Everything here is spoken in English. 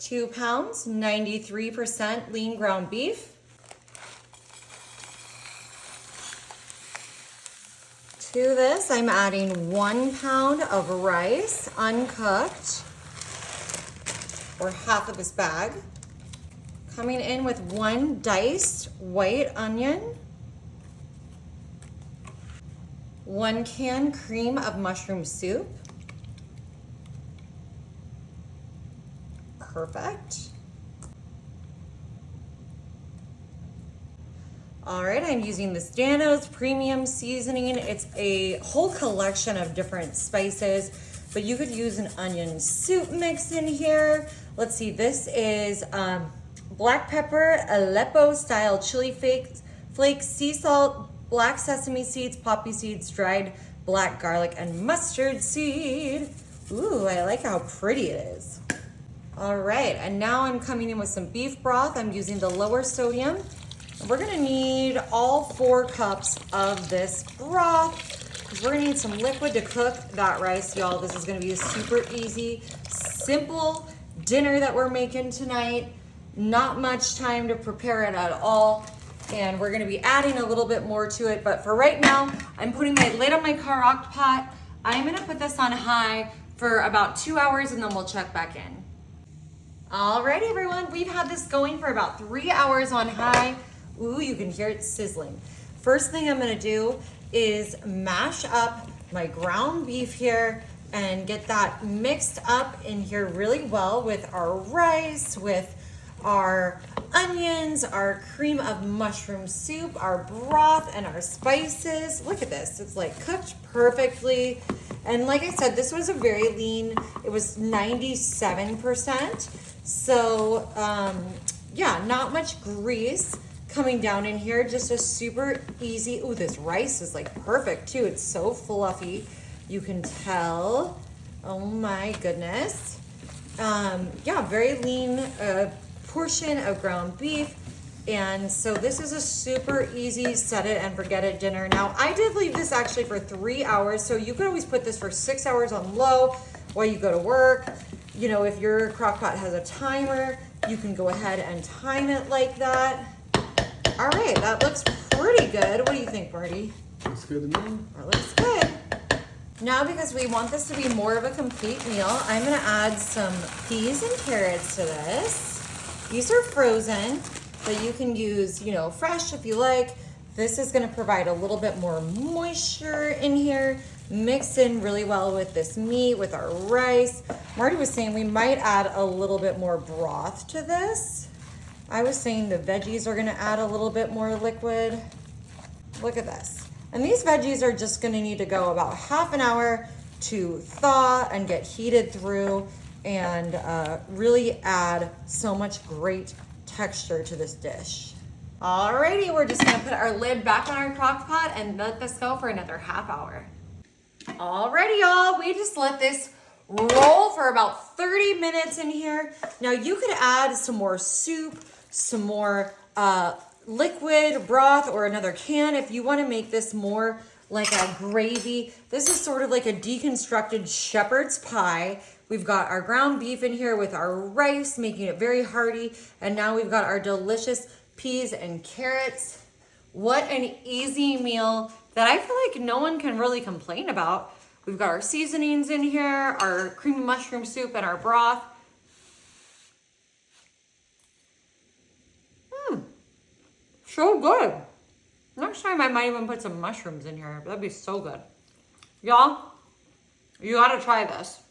2 pounds, 93% lean ground beef. To this, I'm adding 1 pound of rice, uncooked, or half of this bag. Coming in with 1 diced white onion, 1 can cream of mushroom soup. Perfect. All right, I'm using this Dano's premium seasoning. It's a whole collection of different spices, but you could use an onion soup mix in here. Let's see, this is black pepper, Aleppo style chili flakes, sea salt, black sesame seeds, poppy seeds, dried black garlic, and mustard seed. Ooh, I like how pretty it is. All right, and now I'm coming in with some beef broth. I'm using the lower sodium. We're gonna need all 4 cups of this broth because we're gonna need some liquid to cook that rice, y'all. This is gonna be a super easy, simple dinner that we're making tonight. Not much time to prepare it at all. And we're gonna be adding a little bit more to it. But for right now, I'm putting my lid on my crock pot. I'm gonna put this on high for about 2 hours and then we'll check back in. All right, everyone, we've had this going for about 3 hours on high. Ooh, you can hear it sizzling. First thing I'm gonna do is mash up my ground beef here and get that mixed up in here really well with our rice, with our onions, our cream of mushroom soup, our broth, and our spices. Look at this, it's like cooked perfectly. And like I said, this was a very lean, it was 97%. So yeah, not much grease coming down in here, just a super easy. Ooh, this rice is like perfect too. It's so fluffy, you can tell. Oh my goodness. Yeah, very lean portion of ground beef. And so this is a super easy set it and forget it dinner. Now I did leave this actually for 3 hours, so you could always put this for 6 hours on low while you go to work. You know, if your crock pot has a timer, you can go ahead and time it like that. All right, that looks pretty good. What do you think, Marty? Looks good to me. That looks good. Now, because we want this to be more of a complete meal, I'm gonna add some peas and carrots to this. These are frozen, but you can use, you know, fresh if you like. This is gonna provide a little bit more moisture in here, mixed in really well with this meat, with our rice. Marty was saying we might add a little bit more broth to this. I was saying the veggies are gonna add a little bit more liquid. Look at this. And these veggies are just gonna need to go about half an hour to thaw and get heated through and really add so much great texture to this dish. Alrighty, we're just gonna put our lid back on our crock pot and let this go for another half hour. Alrighty, y'all, we just let this roll for about 30 minutes in here. Now you could add some more soup, some more liquid broth, or another can if you want to make this more like a gravy. This is sort of like a deconstructed shepherd's pie. We've got our ground beef in here with our rice, making it very hearty, and now we've got our delicious peas and carrots. What an easy meal that I feel like no one can really complain about. We've got our seasonings in here, our creamy mushroom soup, and our broth. So good. Next time I might even put some mushrooms in here. That'd be so good. Y'all, you gotta try this.